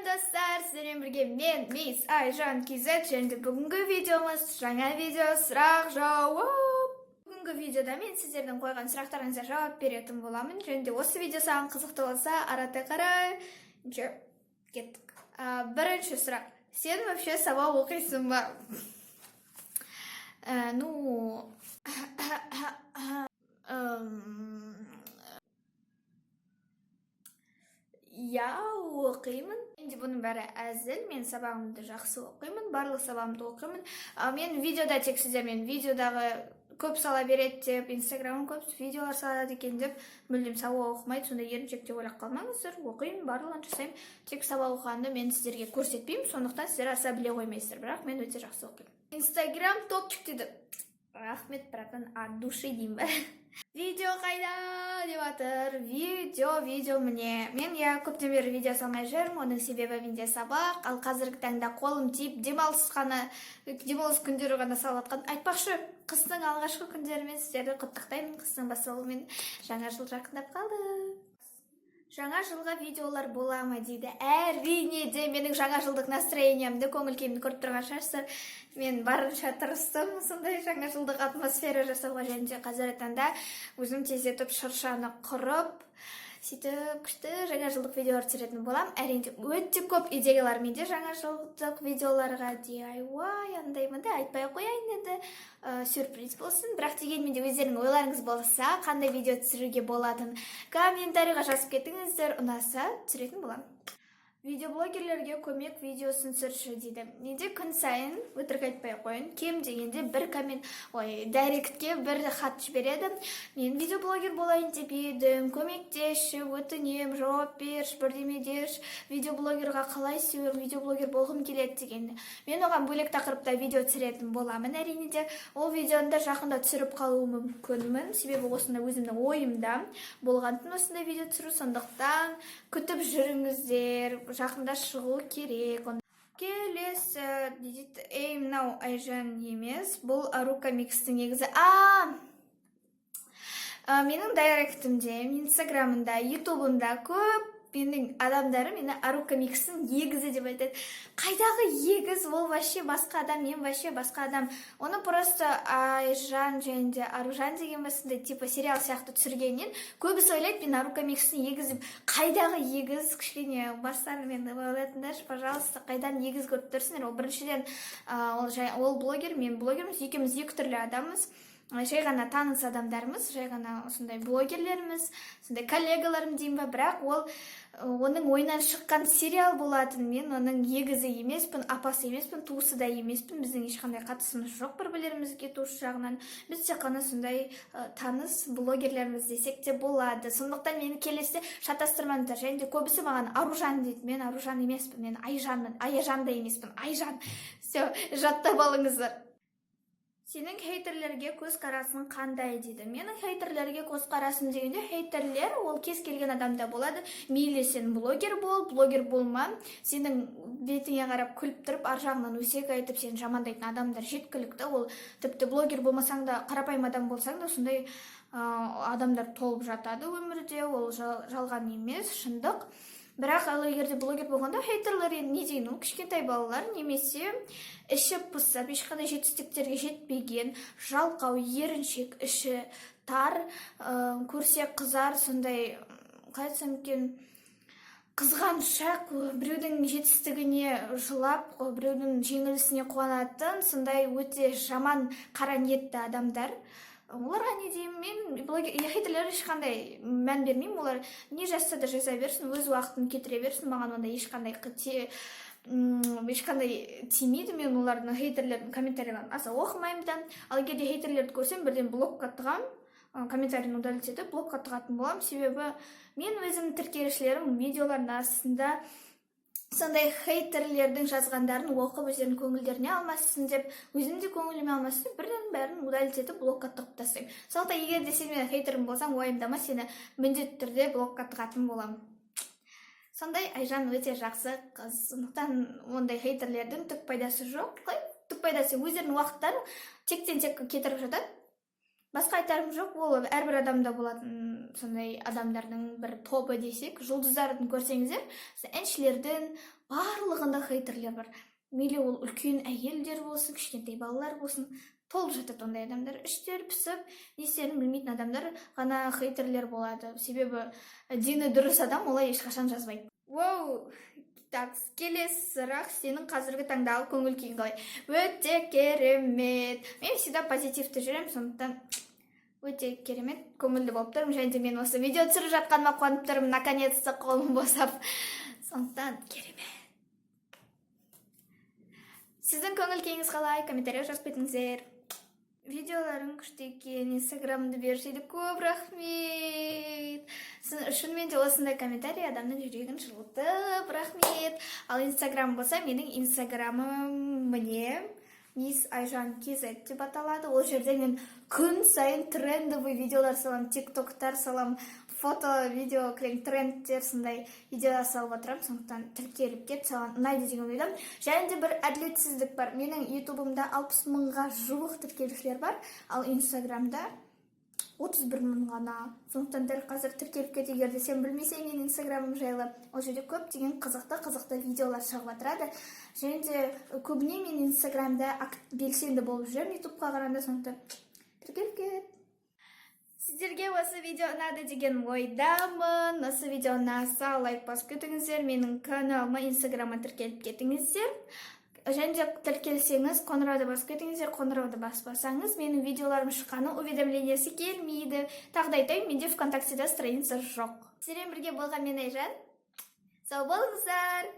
достар, сіздермен бірге мен Мисс Айжан Кизет, және бүгінгі видеомыз жаңа видео сұрақ жауап. Бүгінгі видеода мен сіздердің қойған сұрақтарыңызға жауап беретін боламын. Және де осы видео саған қызықты болса, арата қарай. Кеттік. Бірінші сұрақ. Сен вообще сабақ оқисың ба? Я оқимын. Енді бұның бәрі әзіл. Мен сабағымды жақсы оқимын, барлық сабағымды оқимын. Мен видеода тек сіздермен видеодағы көп сала береді деп, инстаграмым көп видеолар салады екен деп, мүлдем сабақ оқымайды, сонда еріншек деп ойлап қалмаңыздар. Оқимын, барлығын жасаймын. Тек сабақ оқығанды мен сіздерге көрсетпеймін, сондықтан сіздер аса біле қоймайсыздар, бірақ мен өте жақсы оқимын. Инстаграм топчик деді. Рахмет, братан, от души деймін бе. Видео қайда деп жатыр. Видео міне. Мен көптен бері видео салмай жүрмін. Оның себебі менде сабақ, ал қазіргі таңда қолым тиіп демалыс күндері ғана салып жатқан. Айтпақшы, қыстың алғашқы күндерімен сіздерді құттықтаймын. Қыстың басталуымен жаңа жыл жақындап қалды. Жаңа жылға видеолар бола ма дейді. Әрине де менің жаңа жылдық настроениямды, көңіл-күйімді көріп тұрған шығарсыздар. Мен барынша тырыстым сондай жаңа жылдық атмосфера жасауға, және де қазіргі таңда өзім тездетіп шыршаны құрып, сөйтіп күшті жаңа жылдық видеолар түсіретін болам. Әрине өте көп идеялар менде жаңа жылдық видеоларға, DIY андай-мындай айтпай қояйын енді, сюрприз болсын. Бірақ дегенмен де өздерінің ойларыңыз болса, қандай видео түсіруге болатын комментарийға жазып кетіңіздер, ұнаса түсіретін болам. Видеоблогерлерге көмек видеосын түсірші дейді. Менде күн сайын, өтірік айтпай қойын, кем дегенде бір дайректке бір хат жібереді. Мен видеоблогер болайын деп едім, көмектесші, өтінем, жауап берші, бірдеме дерші, видеоблогерға қалай сүйем, видеоблогер болғым келеді дегенде. Мен оған бөлек тақырыпта видео түсіретін боламын. Әрине де ол видеоны да жақында түсіріп қалуы мүмкінмін, себебі осында өзімнің ойымда болғандықтан осындай видео түсіру, сондықтан күтіп жүріңіздер. Жақында шығу керек. Келесі дейді, мынау Айжан емес, бұл Арука Микстің негізі. Менің дайректімде, инстаграмында, ютубымда көп менің адамдарым мені Арука Микстің егізі деп айтады. Қайдағы егіз? Ол вообще басқа адам, мен вообще басқа адам. Оны просто Айжан және де Аружан деген басында типа сериал сияқты түсіргеннен көбісі ойлайды, мен Арука Микстің егізі. Қайдағы егіз? Кішкене бастарымен ойлайтындаршы, пожалуйста, қайдан егіз көріп тұрсыңдар? Ол біріншіден ол блогер, мен блогерміз, екеуміз екі түрлі адамбыз. Жай ғана таныс адамдарымыз, жай ғана осындай блогерлеріміз, сондай коллегаларым деймін ба, бірақ оның ойынан шыққан сериал болатын. Мен оның егізі емеспін, апасы емеспін, туысы да емеспін. Біздің ешқандай қатысымыз жоқ бір-бірлерімізге туысы жағынан. Біз тек қана сондай таныс блогерлеріміз десек те болады. Сондықтан мені келесіде шатастырмаңыздар. Және де көбісі маған Аружан дейді. Мен Аружан емеспін, мен Айжанмын. Айжан да емеспін, Айжан. Все, жаттап алыңыздар. Сенің хейтерлерге көзқарасың қандай дейді. Менің хейтерлерге көзқарасым дегенде, хейтерлер ол кез келген адамда болады. Мейлі сен блогер бол, блогер болма, сенің бетіңе қарап күліп тұрып, ар жағынан өсек айтып сені жамандайтын адамдар жеткілікті. Ол тіпті блогер болмасаң да, қарапайым адам болсаң да, сондай адамдар толып жатады өмірде. Ол жалған емес, шындық. Бірақ егерде блогер болғанда хейтерлер не дейін, ол кішкентай балалар, немесе іші пысып, ешқандай жетістіктерге жетпеген, жалқау, еріншек, іші тар, көрсе қызар, сондай қайтсам екен, қызғаншақ, біреудің жетістігіне жылап, біреудің жеңілісіне қуанатын, сондай өте жаман қара ниетті адамдар. Оларға не деймін, мен хейтерлер ешқандай мән бермеймін. Олар не жазса да жаза берсін, өз уақытын кетіре берсін. Маған онда ешқандай тимейді. Мен олардың хейтерлердің комментарийларын аса оқымаймын да. Ал егерде хейтерлерді көрсем, бірден блокқа тығам, комментарийін удалить етіп, блокқа тығатын болам. Себебі мен өзімнің тіркелушілерім видеолардың астында сондай хейтерлердің жазғандарын оқып, өздерінің көңілдеріне алмасын деп, өзім де көңіліме алмасын деп, бірден бәрін удалить етіп, блокқа тығып тастаймын. Сондықтан егер де сен менің хейтерім болсаң, уайымдама, сені міндетті түрде блокқа тығатын болам. Сондай Айжан өте жақсы қыз. Сондықтан ондай хейтерлердің түк пайдасы жоқ. Түк пайдасы өздерінің уақыттарын тектен-тек кетіріп жатады. Басқа айтарым жоқ, ол әрбір адамда болатын сондай адамдардың бір тобы десек, жұлдыздардың көрсеңіздер, әншілердің барлығында хейтерлер бар. Мейлі ол үлкен әйелдер болсын, кішкентай балалар болсын, толып жатады ондай адамдар. Іштері пісіп, не істерін білмейтін адамдар ғана хейтерлер болады. Себебі дені дұрыс адам олай ешқашан жазбайды. Воу! Так, келесі сұрақ, сенің қазіргі таңдағы көңіл күйің қалай? Өте керемет. Мен всегда позитивті жүремін, сондықтан өте керемет, көңілді болып тұрмын. Және де мен осы видео түсіріп жатқаныма қуанып тұрмын. Наконец-то қолым босап. Сондықтан керемет. Сіздің көңіл күйіңіз қалай? Комментария жазып кетіңіздер. Видеоларың күшті екен, инстаграмымды бершейді, көп рахмет. Шынымен де осындай комментарий адамның жүрегін жылытып, рахмет. Ал инстаграм болса, менің инстаграмым міне Мисс Айжан KZ деп аталады. Ол жерде мен күн сайын трендовый видеолар салам, тиктоктар салам, фото, видео, трендтер сындай видеолар салып отырам. Сондықтан тіркеліп кет, саған ұнайды деген ойдамын. Және де бір әділетсіздік бар. Менің ютубымда 60 мыңға жуық тіркелушілер бар, ал инстаграмда 31 мың ғана. Сондықтан дәл қазір тіркеліп кет, егер де сен білмесең менің инстаграмым жайлы. Ол жерде көптеген қызықты видеолар шығып отырады. Және де көбіне мен инстаграмда белсенді болып жүремін ютубқа қарағанда, сондықтан тіркеліп кет. Сіздерге осы видео ұнады деген ойдамын. Осы видео ұнаса лайк басып кетіңіздер, менің каналыма инстаграмға тіркеліп кетіңіздер. Және де тіркелсеңіз, қоңырауды басып кетіңіздер, қоңырауды баспасаңыз, менің видеоларым шыққаны уведомлениясы келмейді. Тағы да айтайын, менде ВКонтактеде страница жоқ. Сіздермен бірге болған мен Айжан. Сау болыңыздар!